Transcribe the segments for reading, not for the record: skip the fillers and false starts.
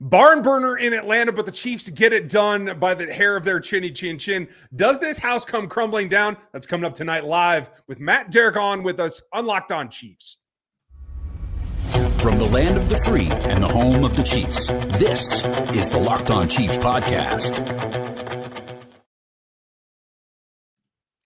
Barn burner in Atlanta, but the Chiefs get it done by the hair of their chinny chin chin. Does this house come crumbling down? That's coming up tonight live with Matt Derrick on with us on Locked On Chiefs. From the land of the free and the home of the Chiefs, this is the Locked On Chiefs podcast.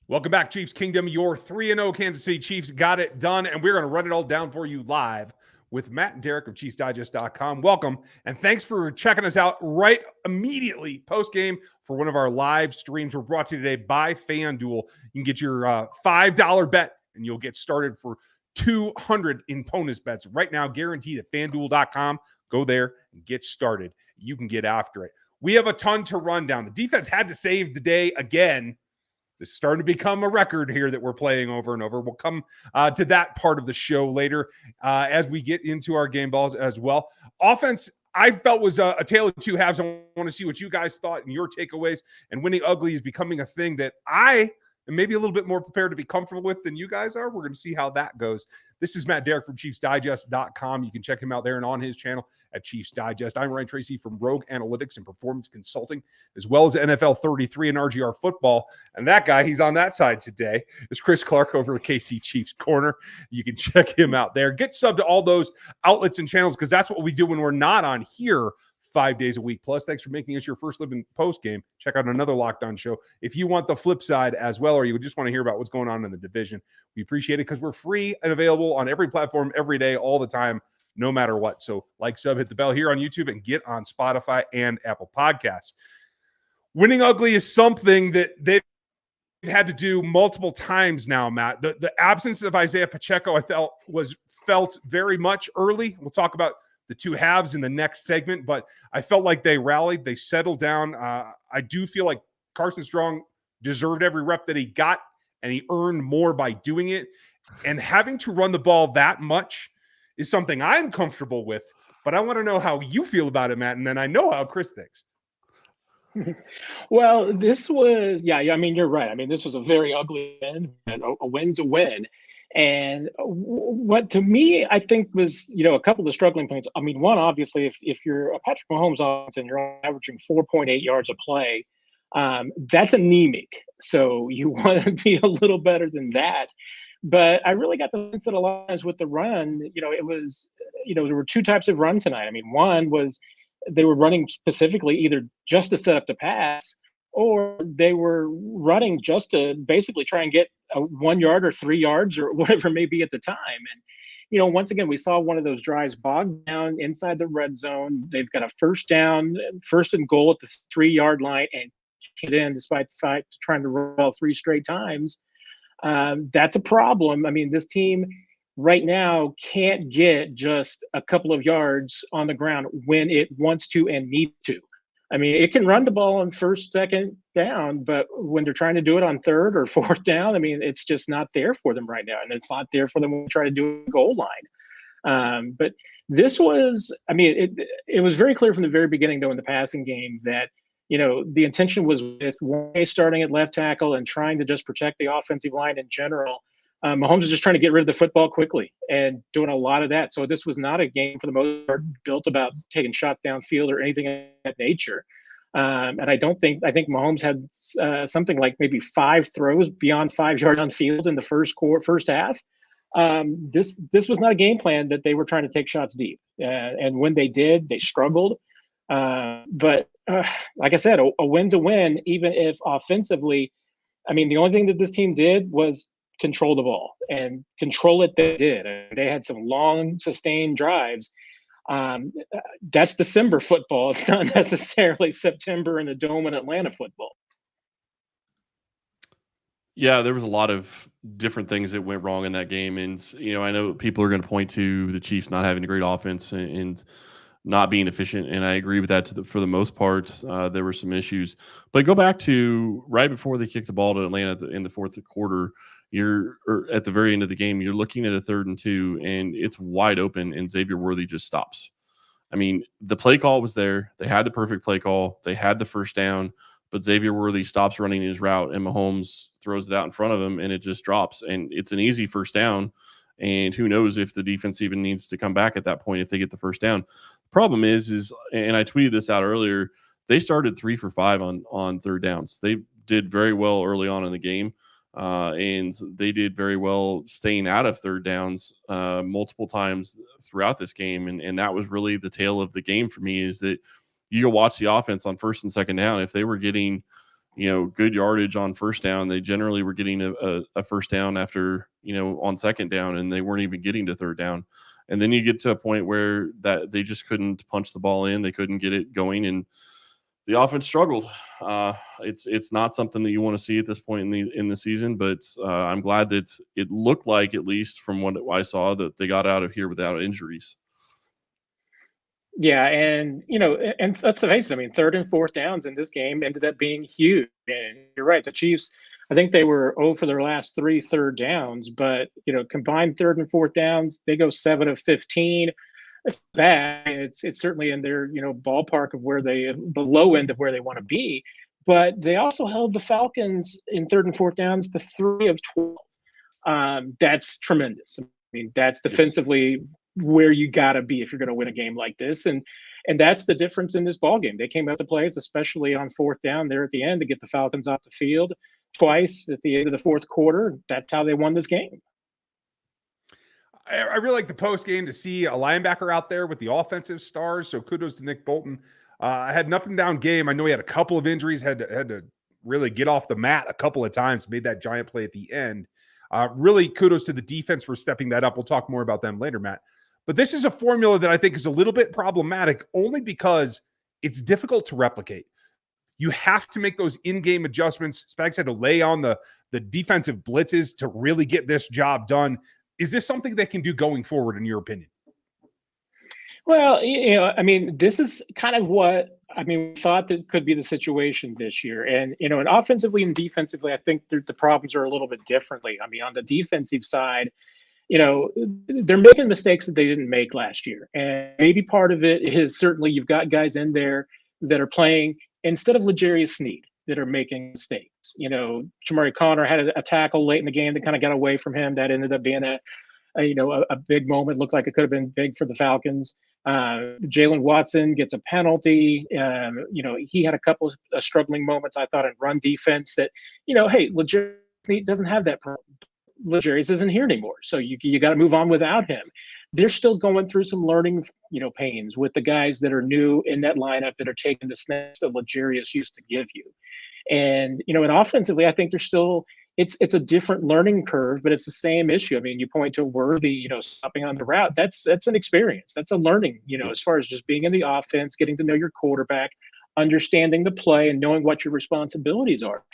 Welcome back, Chiefs Kingdom. Your 3-0 Kansas City Chiefs got it done, and we're going to run it all down for you live with Matt and Derrick of ChiefsDigest.com. Welcome, and thanks for checking us out right immediately post-game for one of our live streams. We're brought to you today by FanDuel. You can get your $5 bet, and you'll get started for 200 in bonus bets right now, guaranteed at FanDuel.com. Go there and get started. You can get after it. We have a ton to run down. The defense had to save the day again. It's starting to become a record here that we're playing over and over. We'll come to that part of the show later as we get into our game balls as well. Offense, I felt was a tale of two halves. I want to see what you guys thought and your takeaways. And winning ugly is becoming a thing that I am maybe a little bit more prepared to be comfortable with than you guys are. We're going to see how that goes. This is Matt Derrick from ChiefsDigest.com. You can check him out there and on his channel at Chiefs Digest. I'm Ryan Tracy from Rogue Analytics and Performance Consulting, as well as NFL 33 and RGR Football. And that guy, he's on that side today, is Chris Clark over at KC Chiefs Corner. You can check him out there. Get subbed to all those outlets and channels because that's what we do when we're not on here 5 days a week. Plus, thanks for making us your first living post game. Check out another Locked On show if you want the flip side as well, or you just want to hear about what's going on in the division. We appreciate it because we're free and available on every platform every day, all the time, no matter what. So like, sub, hit the bell here on YouTube, and get on Spotify and Apple Podcasts. Winning ugly is something that they've had to do multiple times now, Matt. The absence of Isaiah Pacheco, I felt, was felt very much early. We'll talk about the two halves in the next segment, but I felt like they rallied, they settled down. I do feel like Carson Strong deserved every rep that he got, and he earned more by doing it. And having to run the ball that much is something I'm comfortable with, but I want to know how you feel about it, Matt, and then I know how Chris thinks. Well, this was, I mean, you're right. I mean, this was a very ugly win, and a win's a win. And what to me, I think was, a couple of the struggling points. I mean, one, obviously, if you're a Patrick Mahomes offense and you're averaging 4.8 yards a play, that's anemic. So you want to be a little better than that. But I really got the sense that a lot of times with the run, it was, there were two types of run tonight. I mean, one was they were running specifically either just to set up the pass, or they were running just to basically try and get a 1 yard or 3 yards or whatever it may be at the time. And, once again, we saw one of those drives bogged down inside the red zone. They've got a first and goal at the 3 yard line and get in despite the fact trying to roll 3 straight times. That's a problem. I mean, this team right now can't get just a couple of yards on the ground when it wants to and needs to. I mean, it can run the ball on first, second down, but when they're trying to do it on third or fourth down, I mean, it's just not there for them right now. And it's not there for them when we try to do a goal line. But this was, I mean, it was very clear from the very beginning, though, in the passing game that, the intention was with Way starting at left tackle and trying to just protect the offensive line in general. Mahomes was just trying to get rid of the football quickly and doing a lot of that. So this was not a game, for the most part, built about taking shots downfield or anything of that nature. And I think Mahomes had something like maybe 5 throws beyond 5 yards downfield in the first half. This was not a game plan that they were trying to take shots deep. And when they did, they struggled. But like I said, a win's a win, even if offensively, I mean, the only thing that this team did was control the ball, and control it they did. They had some long, sustained drives. That's December football. It's not necessarily September in the Dome in Atlanta football. Yeah, there was a lot of different things that went wrong in that game. And, I know people are going to point to the Chiefs not having a great offense and not being efficient. And I agree with that for the most part. There were some issues. But go back to right before they kicked the ball to Atlanta in the fourth quarter, or at the very end of the game, you're looking at a 3rd and 2, and it's wide open, and Xavier Worthy just stops. I mean, the play call was there. They had the perfect play call. They had the first down, but Xavier Worthy stops running his route, and Mahomes throws it out in front of him, and it just drops. And it's an easy first down. And who knows if the defense even needs to come back at that point if they get the first down. The problem is, and I tweeted this out earlier, they started 3 for 5 on third downs. They did very well early on in the game. And they did very well staying out of third downs multiple times throughout this game. And that was really the tale of the game for me, is that you go watch the offense on first and second down. If they were getting, good yardage on first down, they generally were getting a first down after, on second down, and they weren't even getting to third down. And then you get to a point where that they just couldn't punch the ball in. They couldn't get it going, and the offense struggled. It's not something that you want to see at this point in the season, but I'm glad that it looked like, at least from what I saw, that they got out of here without injuries. Yeah, and and let's face it. I mean, third and fourth downs in this game ended up being huge. And you're right, the Chiefs, I think they were 0 for their last 3 third downs, but combined third and fourth downs, they go 7 of 15. It's bad. It's certainly in their ballpark of the low end of where they want to be, but they also held the Falcons in third and fourth downs to 3 of 12. That's tremendous. I mean, that's defensively where you got to be if you're going to win a game like this, and that's the difference in this ball game. They came out to plays, especially on fourth down there at the end, to get the Falcons off the field twice at the end of the fourth quarter. That's how they won this game. I really like the post game to see a linebacker out there with the offensive stars. So kudos to Nick Bolton. I had an up and down game. I know he had a couple of injuries, had to really get off the mat a couple of times, made that giant play at the end. Really kudos to the defense for stepping that up. We'll talk more about them later, Matt. But this is a formula that I think is a little bit problematic, only because it's difficult to replicate. You have to make those in-game adjustments. Spags had to lay on the defensive blitzes to really get this job done. Is this something they can do going forward, in your opinion? Well, I mean, this is kind of what we thought that could be the situation this year. And, and offensively and defensively, I think the problems are a little bit differently. I mean, on the defensive side, they're making mistakes that they didn't make last year. And maybe part of it is certainly you've got guys in there that are playing instead of L'Jarius Sneed that are making mistakes. Jamari Connor had a tackle late in the game that kind of got away from him. That ended up being a big moment. Looked like it could have been big for the Falcons. Jalen Watson gets a penalty. He had a couple of struggling moments, I thought, in run defense that, hey, L'Jarius Sneed doesn't have that problem. L'Jarius isn't here anymore, so you got to move on without him. They're still going through some learning, pains with the guys that are new in that lineup that are taking the snaps that L'Jarius used to give you. And and offensively, I think there's still it's a different learning curve, but it's the same issue. I mean, you point to Worthy, stopping on the route. That's an experience. That's a learning, as far as just being in the offense, getting to know your quarterback, understanding the play, and knowing what your responsibilities are.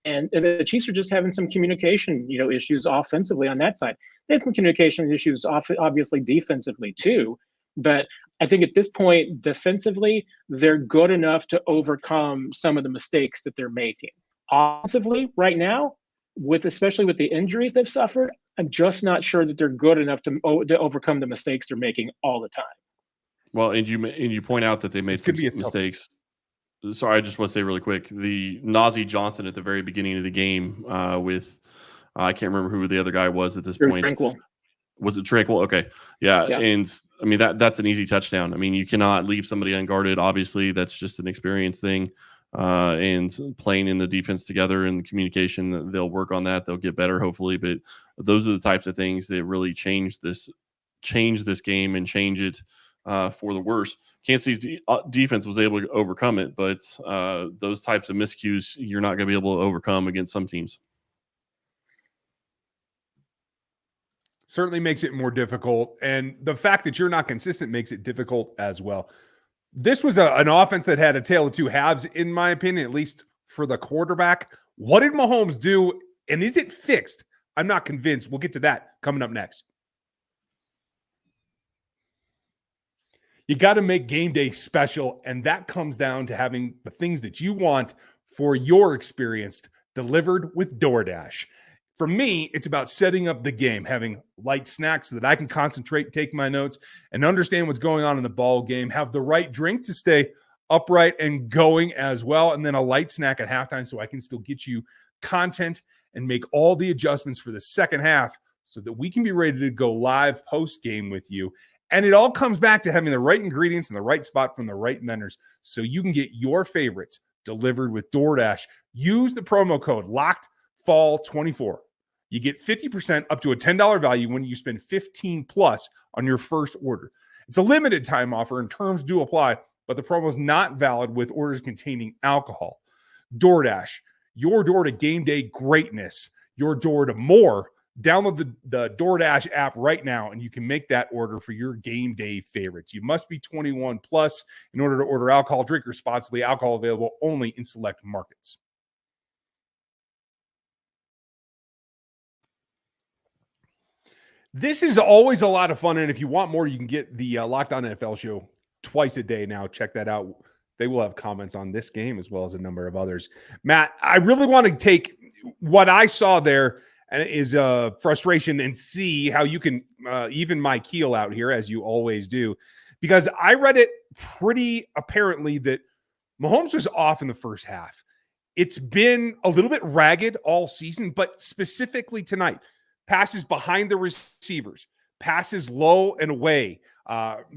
And the Chiefs are just having some communication, issues offensively on that side. They had some communication issues, obviously defensively too. But I think at this point, defensively, they're good enough to overcome some of the mistakes that they're making. Offensively, right now, especially with the injuries they've suffered, I'm just not sure that they're good enough to overcome the mistakes they're making all the time. Well, and you point out that they made some mistakes. Sorry, I just want to say really quick, the Najee Johnson at the very beginning of the game with I can't remember who the other guy was at this point. Tranquil. Was it Tranquil? Okay. Yeah. And I mean, that's an easy touchdown. I mean, you cannot leave somebody unguarded. Obviously, that's just an experience thing. And playing in the defense together and communication, they'll work on that. They'll get better, hopefully. But those are the types of things that really change this game and change it for the worse. Kansas City's defense was able to overcome it, but those types of miscues you're not going to be able to overcome against some teams. Certainly makes it more difficult, and the fact that you're not consistent makes it difficult as well. This was an offense that had a tale of two halves, in my opinion, at least for the quarterback. What did Mahomes do, and is it fixed? I'm not convinced. We'll get to that coming up next. You got to make game day special, and that comes down to having the things that you want for your experience delivered with DoorDash. For me, it's about setting up the game, having light snacks so that I can concentrate, take my notes, and understand what's going on in the ball game, have the right drink to stay upright and going as well, and then a light snack at halftime so I can still get you content and make all the adjustments for the second half so that we can be ready to go live post game with you. And it all comes back to having the right ingredients in the right spot from the right vendors so you can get your favorites delivered with DoorDash. Use the promo code LOCKEDFALL24. You get 50% up to a $10 value when you spend $15 plus on your first order. It's a limited time offer and terms do apply, but the promo is not valid with orders containing alcohol. DoorDash, your door to game day greatness, your door to more. Download the DoorDash app right now, and you can make that order for your game day favorites. You must be 21 plus in order to order alcohol. Drink responsibly. Alcohol available only in select markets. This is always a lot of fun, and if you want more, you can get the Locked On NFL show twice a day now. Check that out. They will have comments on this game as well as a number of others. Matt, I really want to take what I saw there and is frustration and see how you can even my keel out here, as you always do, because I read it pretty apparently that Mahomes was off in the first half. It's been a little bit ragged all season, but specifically tonight, passes behind the receivers, passes low and away.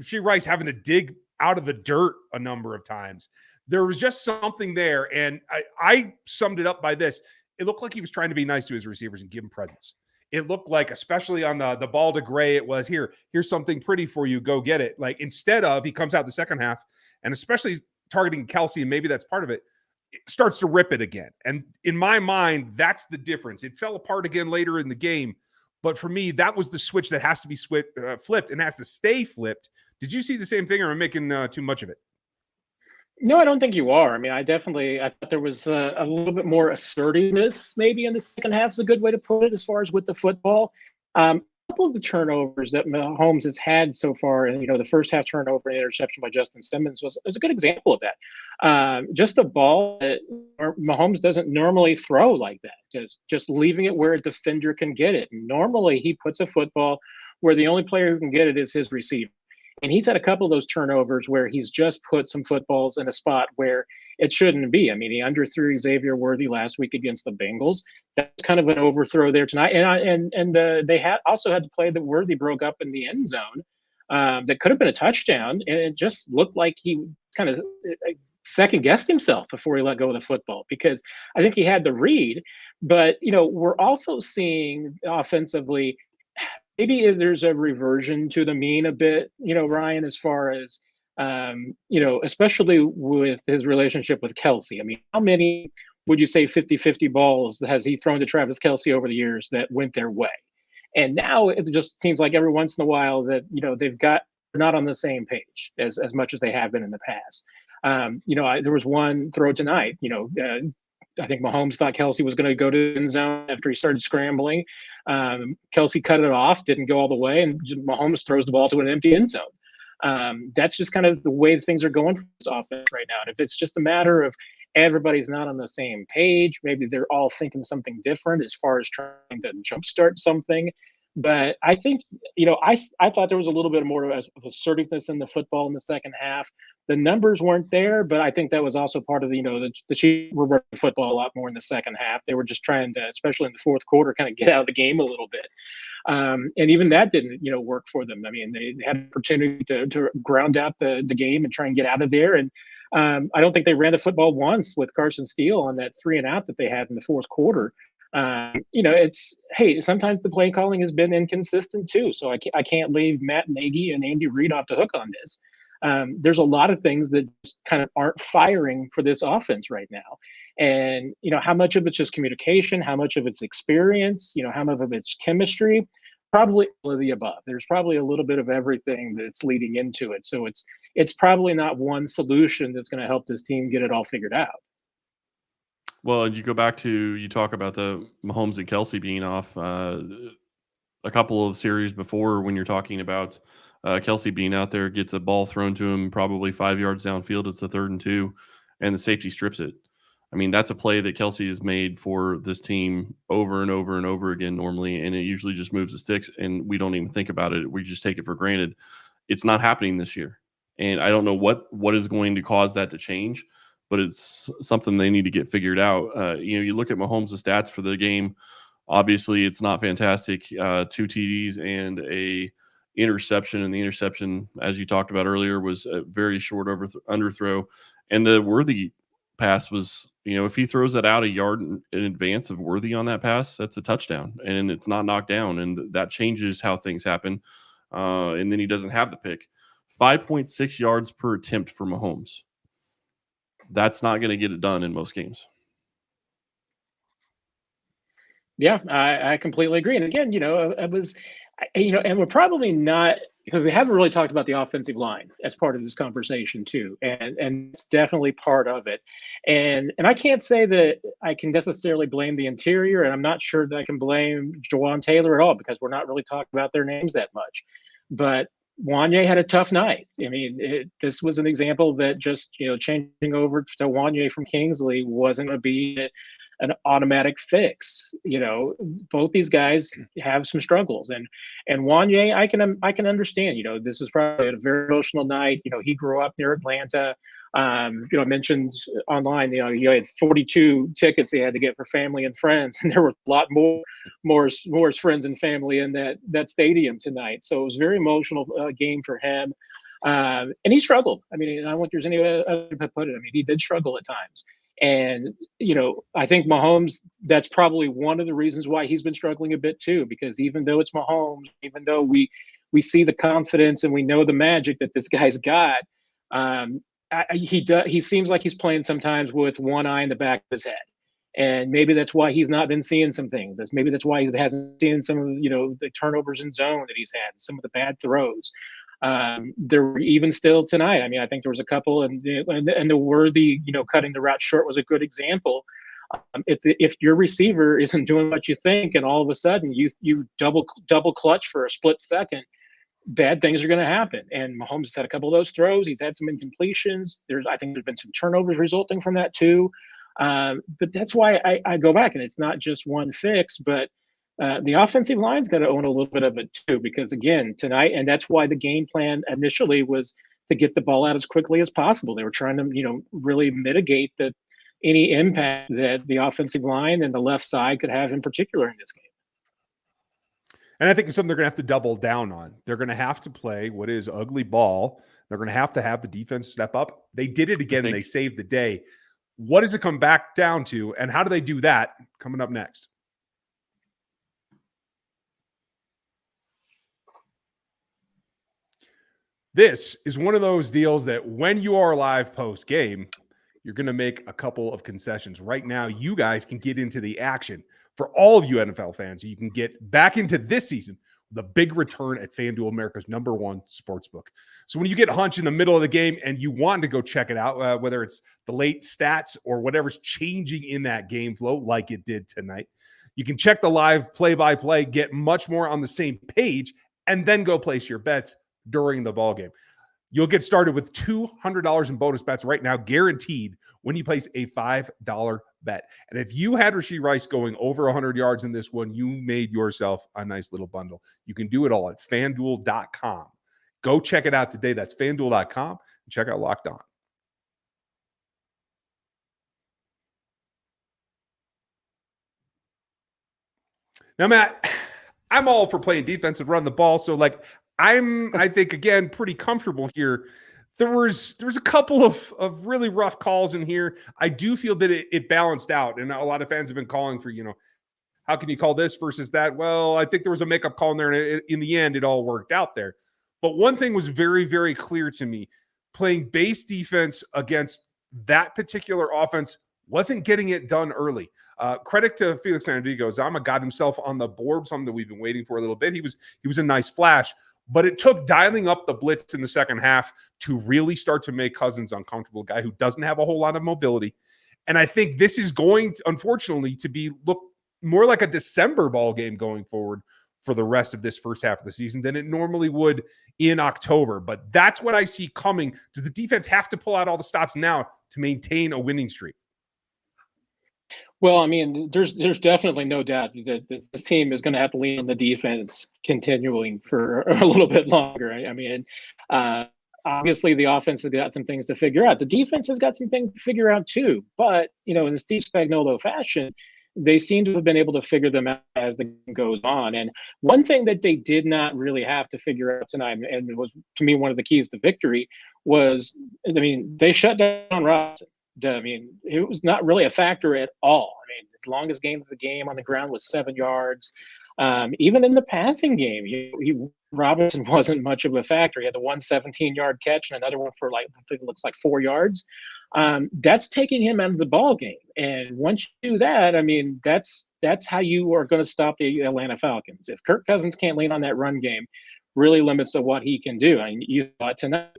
She writes having to dig out of the dirt a number of times. There was just something there, and I summed it up by this. It looked like he was trying to be nice to his receivers and give them presents. It looked like, especially on the ball to Gray, it was, here's something pretty for you, go get it. Like, instead of, he comes out the second half, and especially targeting Kelsey, and maybe that's part of it, it starts to rip it again. And in my mind, that's the difference. It fell apart again later in the game, but for me, that was the switch that has to be flipped and has to stay flipped. Did you see the same thing, or am I making too much of it? No, I don't think you are. I mean, I thought there was a little bit more assertiveness maybe in the second half is a good way to put it as far as with the football. A couple of the turnovers that Mahomes has had so far, and, the first half turnover and interception by Justin Simmons was a good example of that. Just a ball that Mahomes doesn't normally throw like that, just leaving it where a defender can get it. Normally, he puts a football where the only player who can get it is his receiver. And he's had a couple of those turnovers where he's just put some footballs in a spot where it shouldn't be. I mean, he underthrew Xavier Worthy last week against the Bengals. That's kind of an overthrow there tonight. And they had also had to play that Worthy broke up in the end zone. That could have been a touchdown. And it just looked like he kind of second guessed himself before he let go of the football, because I think he had the read. But, we're also seeing offensively, maybe there's a reversion to the mean a bit, Ryan, as far as, especially with his relationship with Kelsey. I mean, how many would you say 50-50 balls has he thrown to Travis Kelsey over the years that went their way? And now it just seems like every once in a while that, they're not on the same page as much as they have been in the past. There was one throw tonight, I think Mahomes thought Kelsey was going to go to the end zone after he started scrambling. Kelsey cut it off, didn't go all the way, and Mahomes throws the ball to an empty end zone. That's just kind of the way things are going for this offense right now. And if it's just a matter of everybody's not on the same page, maybe they're all thinking something different as far as trying to jumpstart something. But I think, I thought there was a little bit more of assertiveness in the football in the second half. The numbers weren't there, but I think that was also part of the Chiefs were running football a lot more in the second half. They were just trying to, especially in the fourth quarter, kind of get out of the game a little bit. And even that didn't, work for them. I mean, they had an opportunity to ground out the game and try and get out of there. And I don't think they ran the football once with Carson Steele on that 3-and-out that they had in the fourth quarter. Sometimes the play calling has been inconsistent too. So I can't leave Matt Nagy and Andy Reid off the hook on this. There's a lot of things that just kind of aren't firing for this offense right now. And, how much of it's just communication, how much of it's experience, how much of it's chemistry, probably all of the above. There's probably a little bit of everything that's leading into it. So it's probably not one solution that's going to help this team get it all figured out. Well, you go back to, you talk about the Mahomes and Kelsey being off a couple of series before, when you're talking about Kelsey being out there, gets a ball thrown to him probably 5 yards downfield. It's the 3rd and 2, and the safety strips it. I mean, that's a play that Kelsey has made for this team over and over and over again normally, and it usually just moves the sticks, and we don't even think about it. We just take it for granted. It's not happening this year, and I don't know what is going to cause that to change, but it's something they need to get figured out. You look at Mahomes' stats for the game. Obviously, it's not fantastic. 2 TDs and a interception, and the interception, as you talked about earlier, was a very short underthrow. And the Worthy pass was, if he throws that out a yard in advance of Worthy on that pass, that's a touchdown, and it's not knocked down, and that changes how things happen. And then he doesn't have the pick. 5.6 yards per attempt for Mahomes. That's not going to get it done in most games. Yeah, I completely agree. And again, it was, and we're probably not, because we haven't really talked about the offensive line as part of this conversation too, and it's definitely part of it. And I can't say that I can necessarily blame the interior, and I'm not sure that I can blame Jawan Taylor at all, because we're not really talking about their names that much. But Wanye had a tough night. I mean, this was an example that just changing over to Wanye from Kingsley wasn't going to be an automatic fix. Both these guys have some struggles, and Wanye, I can understand. This is probably a very emotional night. He grew up near Atlanta. I mentioned online, you had 42 tickets they had to get for family and friends, and there were a lot more friends and family in that stadium tonight. So it was a very emotional game for him. And he struggled. I mean, I don't think there's any other way to put it. I mean, he did struggle at times. And, I think Mahomes, that's probably one of the reasons why he's been struggling a bit too, because even though it's Mahomes, even though we see the confidence and we know the magic that this guy's got, he seems like he's playing sometimes with one eye in the back of his head. And maybe that's why he's not been seeing some things. Maybe that's why he hasn't seen some of, the turnovers in zone that he's had, some of the bad throws. There were even still tonight. I mean, I think there was a couple, and the Worthy, cutting the route short was a good example. If your receiver isn't doing what you think, and all of a sudden you double clutch for a split second, bad things are going to happen. And Mahomes has had a couple of those throws. He's had some incompletions. I think there's been some turnovers resulting from that too. But that's why I go back, and it's not just one fix, but the offensive line's got to own a little bit of it too, because again, tonight, and that's why the game plan initially was to get the ball out as quickly as possible. They were trying to, really mitigate any impact that the offensive line and the left side could have in particular in this game. And I think it's something they're going to have to double down on. They're going to have to play what is ugly ball. They're going to have the defense step up. They did it again, and they saved the day. What does it come back down to, and how do they do that? Coming up next. This is one of those deals that when you are live post game, you're going to make a couple of concessions. Right now, you guys can get into the action. For all of you NFL fans, you can get back into this season with a big return at FanDuel, America's #1 sportsbook. So when you get a hunch in the middle of the game and you want to go check it out, whether it's the late stats or whatever's changing in that game flow like it did tonight, you can check the live play-by-play, get much more on the same page, and then go place your bets during the ball game. You'll get started with $200 in bonus bets right now, guaranteed, when you place a $5 bet. And if you had Rashee Rice going over 100 yards in this one, you made yourself a nice little bundle. You can do it all at FanDuel.com. Go check it out today. That's FanDuel.com. And check out Locked On. Now, Matt, I'm all for playing defense and run the ball. So, I think, again, pretty comfortable here. There was a couple of really rough calls in here. I do feel that it balanced out, and a lot of fans have been calling for, how can you call this versus that? Well, I think there was a makeup call in there, and in the end, it all worked out there. But one thing was very, very clear to me. Playing base defense against that particular offense wasn't getting it done early. Credit to Felix Anadigo. Zama got himself on the board, something that we've been waiting for a little bit. He was a nice flash. But it took dialing up the blitz in the second half to really start to make Cousins uncomfortable, a guy who doesn't have a whole lot of mobility. And I think this is going to, unfortunately, to look more like a December ball game going forward for the rest of this first half of the season than it normally would in October. But that's what I see coming. Does the defense have to pull out all the stops now to maintain a winning streak? Well, I mean, there's definitely no doubt that this team is going to have to lean on the defense continuing for a little bit longer. I mean, obviously the offense has got some things to figure out. The defense has got some things to figure out too. But, in the Steve Spagnuolo fashion, they seem to have been able to figure them out as the game goes on. And one thing that they did not really have to figure out tonight, and it was to me one of the keys to victory, was, I mean, they shut down Robinson. I mean, it was not really a factor at all. I mean, his longest game of the game on the ground was 7 yards. Even in the passing game, Robinson wasn't much of a factor. He had the 117-yard catch and another one for I think it looks like 4 yards. That's taking him out of the ball game. And once you do that, I mean, that's how you are going to stop the Atlanta Falcons. If Kirk Cousins can't lean on that run game, really limits to what he can do. I mean, you saw it tonight.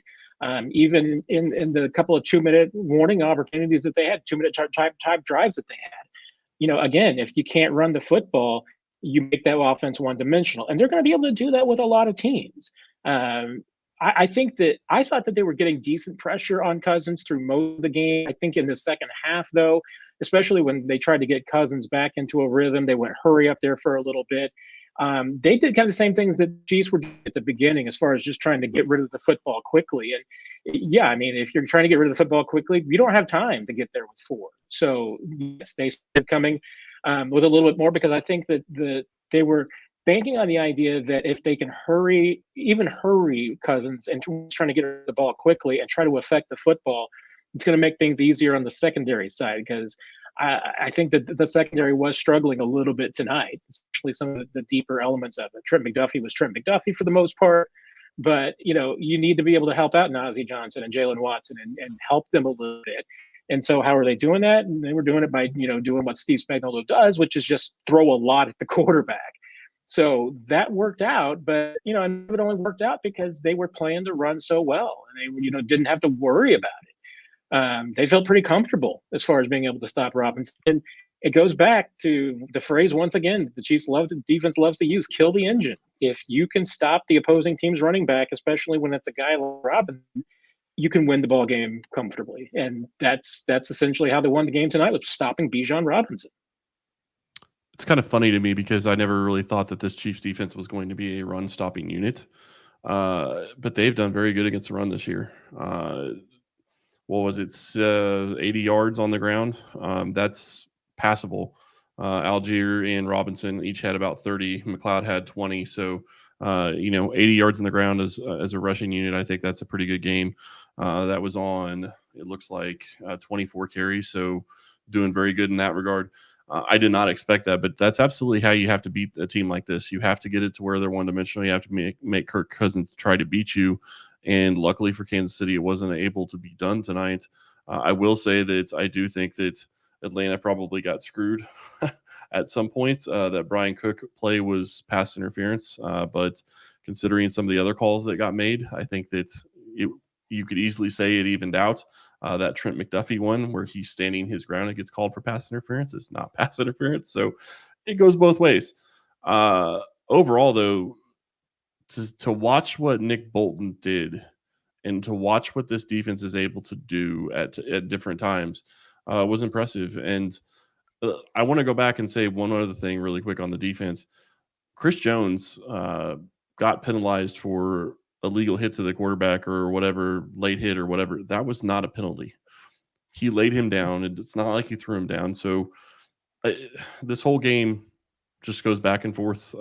Even in the couple of 2-minute warning opportunities that they had, 2-minute type drives that they had. Again, if you can't run the football, you make that offense one-dimensional. And they're going to be able to do that with a lot of teams. I thought that they were getting decent pressure on Cousins through most of the game. I think in the second half, though, especially when they tried to get Cousins back into a rhythm, they went hurry up there for a little bit. They did kind of the same things that the Chiefs were doing at the beginning as far as just trying to get rid of the football quickly. And yeah, I mean, if you're trying to get rid of the football quickly, you don't have time to get there with 4. So yes, they started coming with a little bit more, because I think that they were banking on the idea that if they can hurry Cousins and trying to get rid of the ball quickly and try to affect the football, it's going to make things easier on the secondary side, because I think that the secondary was struggling a little bit tonight, especially some of the deeper elements of it. Trent McDuffie was Trent McDuffie for the most part, but you need to be able to help out Najee Johnson and Jalen Watson and help them a little bit. And so how are they doing that? And they were doing it by doing what Steve Spagnuolo does, which is just throw a lot at the quarterback. So that worked out, but it only worked out because they were playing the run so well, and they didn't have to worry about it. They felt pretty comfortable as far as being able to stop Robinson. And it goes back to the phrase once again the defense loves to use: kill the engine. If you can stop the opposing team's running back, especially when it's a guy like Robinson, you can win the ball game comfortably. And that's essentially how they won the game tonight, was stopping Bijan Robinson. It's kind of funny to me because I never really thought that this Chiefs defense was going to be a run-stopping unit. But they've done very good against the run this year. What was it? 80 yards on the ground. That's passable. Algier and Robinson each had about 30. McLeod had 20. So, 80 yards on the ground as a rushing unit, I think that's a pretty good game. That was on, it looks like 24 carries. So doing very good in that regard. I did not expect that, but that's absolutely how you have to beat a team like this. You have to get it to where they're one-dimensional. You have to make Kirk Cousins try to beat you. And luckily for Kansas City, it wasn't able to be done tonight. I will say that I do think that Atlanta probably got screwed at some point. That Brian Cook play was pass interference. But considering some of the other calls that got made, I think that you could easily say it evened out. That Trent McDuffie one where he's standing his ground and gets called for pass interference is not pass interference. So it goes both ways. Overall, though, to watch what Nick Bolton did and to watch what this defense is able to do at different times was impressive. And I want to go back and say one other thing really quick on the defense. Chris Jones got penalized for illegal hit to the quarterback or whatever, late hit or whatever. That was not a penalty. He laid him down, and it's not like he threw him down. So this whole game just goes back and forth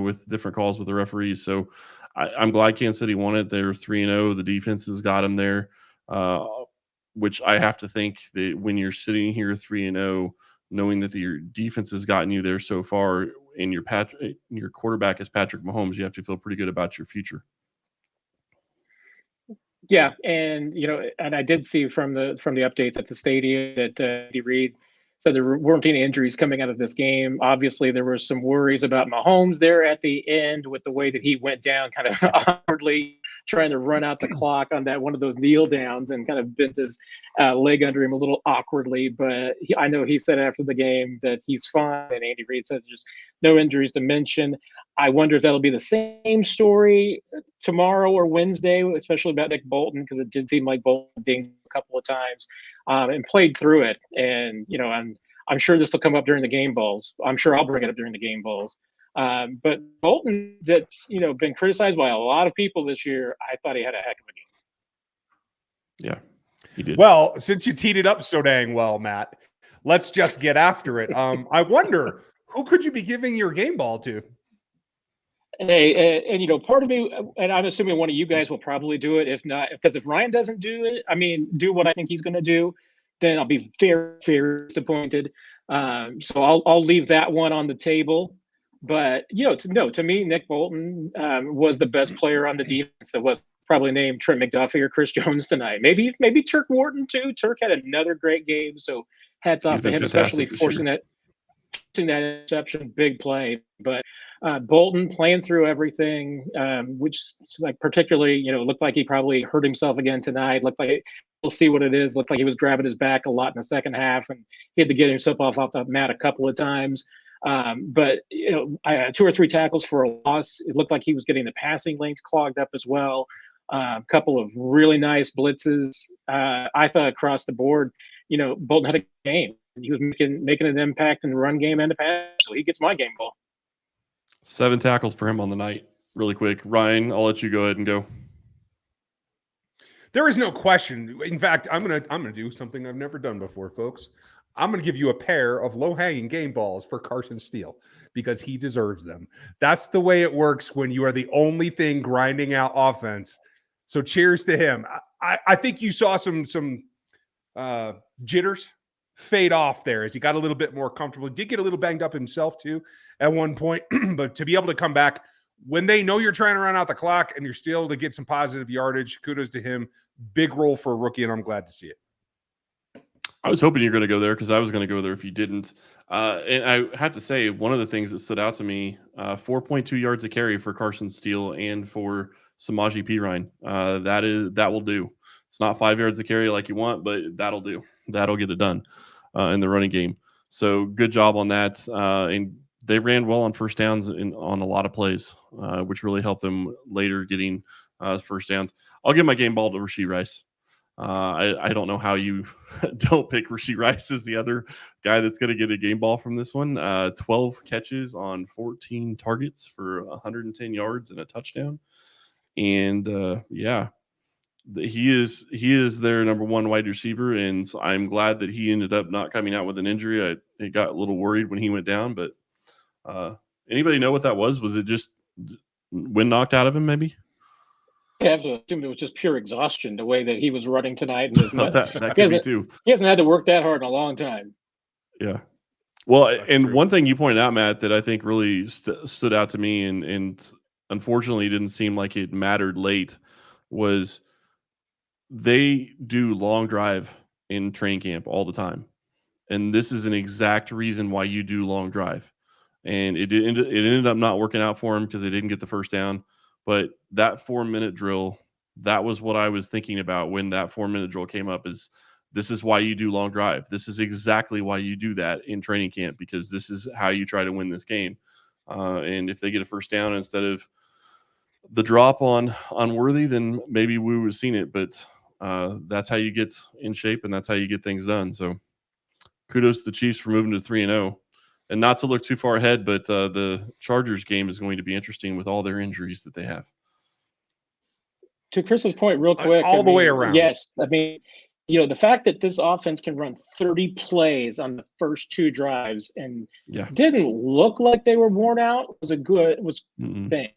with different calls with the referees. So I'm glad Kansas City won it. They're 3-0. The defense has got them there, which I have to think that when you're sitting here 3-0, knowing that your defense has gotten you there so far, and your quarterback is Patrick Mahomes, you have to feel pretty good about your future. Yeah, and and I did see from the updates at the stadium that Andy Reid said there weren't any injuries coming out of this game. Obviously, there were some worries about Mahomes there at the end with the way that he went down, kind of awkwardly trying to run out the clock on that one of those kneel downs and kind of bent his leg under him a little awkwardly. But I know he said after the game that he's fine, and Andy Reid said there's no injuries to mention. I wonder if that'll be the same story tomorrow or Wednesday, especially about Nick Bolton, because it did seem like Bolton dinged a couple of times and played through it. And, I'm sure this will come up during the game balls. I'm sure I'll bring it up during the game balls. But Bolton, that's, been criticized by a lot of people this year, I thought he had a heck of a game. Yeah, he did. Well, since you teed it up so dang well, Matt, let's just get after it. I wonder, who could you be giving your game ball to? Hey, and part of me, and I'm assuming one of you guys will probably do it. If not, because if Ryan doesn't do it, do what I think he's going to do, then I'll be very, very disappointed. So I'll leave that one on the table. But to me, Nick Bolton was the best player on the defense that was probably named Trent McDuffie or Chris Jones tonight. Maybe Turk Wharton too. Turk had another great game, so hats off to him, especially forcing that interception, big play. But Bolton playing through everything, which particularly, looked like he probably hurt himself again tonight. Looked like we'll see what it is. Looked like he was grabbing his back a lot in the second half, and he had to get himself off the mat a couple of times. But 2 or 3 tackles for a loss. It looked like he was getting the passing lanes clogged up as well. A couple of really nice blitzes. I thought across the board, Bolton had a game. He was making an impact in the run game and the pass, so he gets my game ball. 7 tackles for him on the night. Really quick, Ryan, I'll let you go ahead and go. There is no question. In fact, I'm gonna do something I've never done before, folks. I'm going to give you a pair of low-hanging game balls for Carson Steele because he deserves them. That's the way it works when you are the only thing grinding out offense. So cheers to him. I think you saw some jitters fade off there as he got a little bit more comfortable. He did get a little banged up himself too at one point, but to be able to come back when they know you're trying to run out the clock and you're still able to get some positive yardage, kudos to him. Big role for a rookie, and I'm glad to see it. I was hoping you're going to go there because I was going to go there if you didn't. And I have to say, one of the things that stood out to me, 4.2 yards a carry for Carson Steele and for Samaje Perine. That will do. It's not 5 yards a carry like you want, but that'll do. That'll get it done in the running game. So good job on that. And they ran well on first downs on a lot of plays, which really helped them later getting first downs. I'll give my game ball to Rashee Rice. I don't know how you don't pick Rashee Rice as the other guy that's going to get a game ball from this one. 12 catches on 14 targets for 110 yards and a touchdown. And he is their number one wide receiver, and so I'm glad that he ended up not coming out with an injury. I got a little worried when he went down, but anybody know what that was? Was it just wind knocked out of him, maybe? I have to assume it was just pure exhaustion, the way that he was running tonight. And that could be too. He hasn't had to work that hard in a long time. Yeah. Well, That's and true. one thing you pointed out, Matt, that I think really stood out to me and unfortunately didn't seem like it mattered late was they do long drive in training camp all the time. And this is an exact reason why you do long drive. And it ended up not working out for him because they didn't get the first down. But that 4-minute drill, that was what I was thinking about when that 4-minute drill came up is this is why you do long drive. This is exactly why you do that in training camp, because this is how you try to win this game. And if they get a first down instead of the drop on Worthy, then maybe we would have seen it. But that's how you get in shape, and that's how you get things done. So kudos to the Chiefs for moving to 3-0. And not to look too far ahead, but the Chargers game is going to be interesting with all their injuries that they have. To Chris's point, real quick. All the way around. Yes. The fact that this offense can run 30 plays on the first 2 drives and didn't look like they were worn out was thing.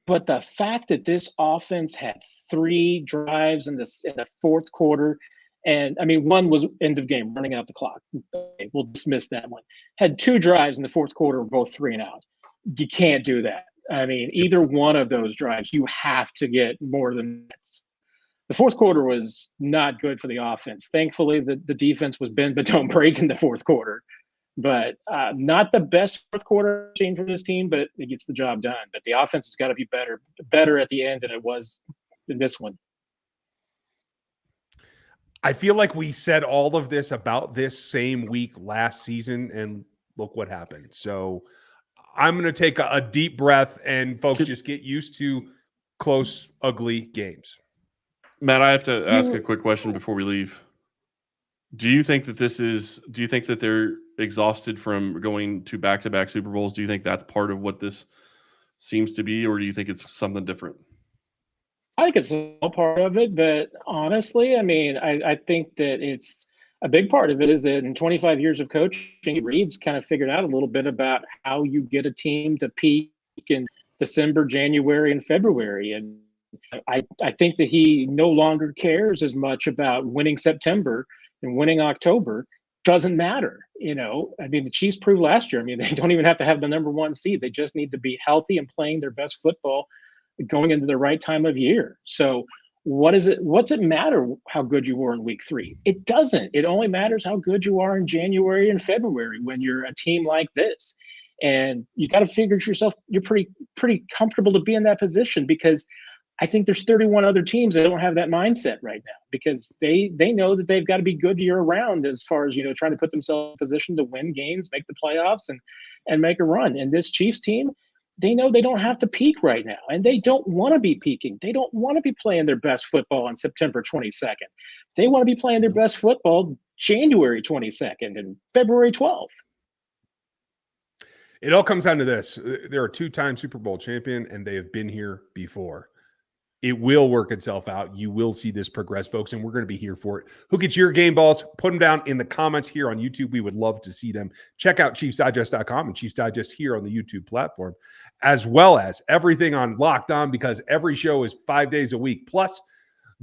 But the fact that this offense had 3 drives in the fourth quarter, and one was end of game, running out the clock. Okay, we'll dismiss that one. Had 2 drives in the fourth quarter, both 3 and out. You can't do that. Either one of those drives, you have to get more than that. The fourth quarter was not good for the offense. Thankfully, the defense was bend but don't break in the fourth quarter. But not the best fourth quarter seen for this team, but it gets the job done. But the offense has got to be better at the end than it was in this one. I feel like we said all of this about this same week last season, and look what happened. So I'm going to take a deep breath, and folks, just get used to close, ugly games. Matt, I have to ask a quick question before we leave. Do you think that they're exhausted from going to back-to-back Super Bowls? Do you think that's part of what this seems to be, or do you think it's something different? I think it's all part of it, but honestly, I think that it's a big part of it is that in 25 years of coaching, Reed's kind of figured out a little bit about how you get a team to peak in December, January, and February. And I think that he no longer cares as much about winning September and winning October. Doesn't matter. I mean, the Chiefs proved last year. I mean, they don't even have to have the number one seed. They just need to be healthy and playing their best football going into the right time of year. So what's it matter how good you were in week 3? It doesn't. It only matters how good you are in January and February when you're a team like this. And you got to figure yourself, you're pretty comfortable to be in that position, because I think there's 31 other teams that don't have that mindset right now, because they know that they've got to be good year round as far as, trying to put themselves in position to win games, make the playoffs, and make a run. And this Chiefs team, they know they don't have to peak right now, and they don't want to be peaking. They don't want to be playing their best football on September 22nd. They want to be playing their best football January 22nd and February 12th. It all comes down to this. They're a 2-time Super Bowl champion, and they have been here before. It will work itself out. You will see this progress, folks, and we're going to be here for it. Who gets your game balls? Put them down in the comments here on YouTube. We would love to see them. Check out ChiefsDigest.com and Chiefs Digest here on the YouTube platform, as well as everything on Locked On, because every show is 5 days a week. Plus,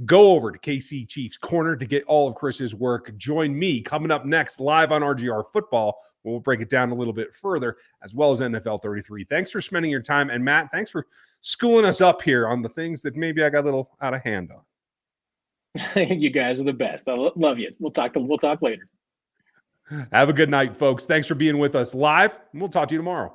go over to KC Chiefs Corner to get all of Chris's work. Join me coming up next live on RGR Football. We'll break it down a little bit further, as well as NFL 33. Thanks for spending your time. And Matt, thanks for schooling us up here on the things that maybe I got a little out of hand on. You guys are the best. I love you. We'll talk later. Have a good night, folks. Thanks for being with us live, and we'll talk to you tomorrow.